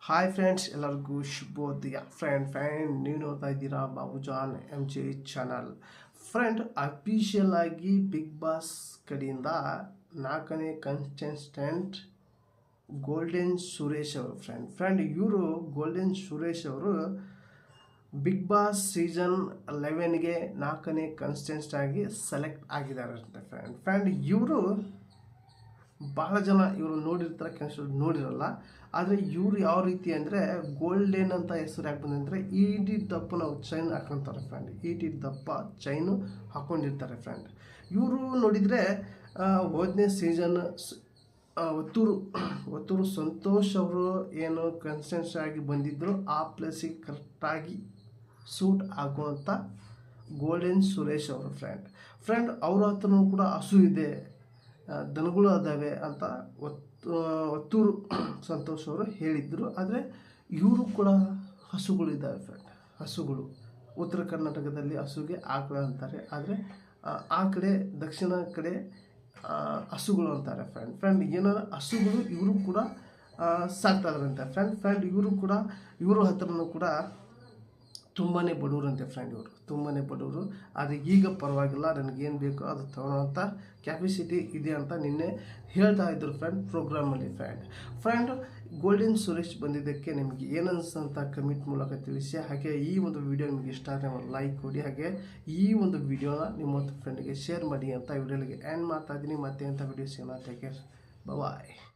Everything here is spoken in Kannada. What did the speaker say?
ಹಾಯ್ ಫ್ರೆಂಡ್ಸ್, ಎಲ್ಲರಿಗೂ ಶುಭೋದಯ. ಫ್ರೆಂಡ್ ನೀವು ನೋಡ್ತಾ ಇದ್ದೀರಾ Babujan MJ channel. Friend, official ಆಗಿ ಬಿಗ್ ಬಾಸ್ ಕಡೆಯಿಂದ 4ನೇ ಕಂಟೆಸ್ಟೆಂಟ್ ಗೋಲ್ಡನ್ ಸುರೇಶ್ ಅವರು. ಫ್ರೆಂಡ್ ಇವರು ಗೋಲ್ಡನ್ ಸುರೇಶ್ ಅವರು ಬಿಗ್ ಬಾಸ್ ಸೀಸನ್ 11ಗೆ 4ನೇ ಕಂಟೆಸ್ಟೆಂಟ್ ಆಗಿ ಸೆಲೆಕ್ಟ್ ಆಗಿದ್ದಾರೆ ಫ್ರೆಂಡ್ ಇವರು ಭಾಳ ಜನ ಇವರು ನೋಡಿರ್ತಾರೆ, ಕೆಲಸ ನೋಡಿರಲ್ಲ. ಆದರೆ ಇವರು ಯಾವ ರೀತಿ ಅಂದರೆ ಗೋಲ್ಡನ್ ಅಂತ ಹೆಸರು ಯಾಕೆ ಬಂದಂದರೆ ಈಟಿ ದಪ್ಪ ನಾವು ಚೈನ್ ಹಾಕೊತಾರೆ ಫ್ರೆಂಡ್. ಈಟಿ ದಪ್ಪ ಚೈನು ಹಾಕ್ಕೊಂಡಿರ್ತಾರೆ ಫ್ರೆಂಡ್. ಇವರು ನೋಡಿದರೆ ಹೋದನೇ ಸೀಸನ್ ಒತ್ತೂರು ಸಂತೋಷ್ ಅವರು ಏನು ಕನ್ಸ್ಟೆನ್ಸ್ ಆಗಿ ಬಂದಿದ್ದರು ಆ ಪ್ಲೇಸಿಗೆ ಕರೆಕ್ಟಾಗಿ ಸೂಟ್ ಆಗುವಂಥ ಗೋಲ್ಡನ್ ಸುರೇಶ್ ಅವರು ಫ್ರೆಂಡ್ ಅವ್ರ ಹತ್ರನೂ ಕೂಡ ಹಸು ಇದೆ, ದನಗಳು ಅದಾವೆ ಅಂತ ಒತ್ತೂರು ಸಂತೋಷ್ ಅವರು ಹೇಳಿದ್ರು. ಆದರೆ ಇವರು ಕೂಡ ಹಸುಗಳಿದ್ದಾವೆ ಫ್ರೆಂಡ್. ಹಸುಗಳು ಉತ್ತರ ಕರ್ನಾಟಕದಲ್ಲಿ ಹಸುಗೆ ಆಕಳ ಅಂತಾರೆ, ಆದರೆ ಆ ಕಡೆ ದಕ್ಷಿಣ ಕಡೆ ಹಸುಗಳು ಅಂತಾರೆ ಫ್ರೆಂಡ್ ಏನೋ ಹಸುಗಳು ಇವರು ಕೂಡ ಸಾಕ್ತಾ ಇದ್ರಂತೆ ಫ್ರೆಂಡ್ ಇವರು ಹತ್ರನೂ ಕೂಡ ತುಂಬಾ ಬಡವರಂತೆ ಫ್ರೆಂಡ್. ಇವರು ತುಂಬಾ ಬಡವರು, ಆದರೆ ಈಗ ಪರವಾಗಿಲ್ಲ, ನನಗೇನು ಬೇಕೋ ಅದು ತೊಗೊಳ್ಳೋಂಥ ಕ್ಯಾಪಸಿಟಿ ಇದೆ ಅಂತ ನಿನ್ನೆ ಹೇಳ್ತಾ ಇದ್ದರು ಪ್ರೋಗ್ರಾಮಲ್ಲಿ ಫ್ರೆಂಡ್ ಗೋಲ್ಡನ್ ಸುರೇಶ್ ಬಂದಿದ್ದಕ್ಕೆ ನಿಮಗೆ ಏನನ್ಸಂತ ಕಮೆಂಟ್ ಮೂಲಕ ತಿಳಿಸಿ. ಹಾಗೆ ಈ ಒಂದು ವಿಡಿಯೋ ನಿಮಗೆ ಇಷ್ಟ ಆದರೆ ಒಂದು ಲೈಕ್ ಕೊಡಿ. ಹಾಗೆ ಈ ಒಂದು ವಿಡಿಯೋನ ನಿಮ್ಮ ಫ್ರೆಂಡಿಗೆ ಶೇರ್ ಮಾಡಿ ಅಂತ ವಿಡಿಯೋಲಿಗೆ ಎಂಡ್ ಮಾಡ್ತಾ ಇದ್ದೀನಿ. ಮತ್ತೆ ಅಂತ ವಿಡಿಯೋಸ್ ಏನೋ ಟೇಕ್ ಕೇರ್, ಬಾಯ್.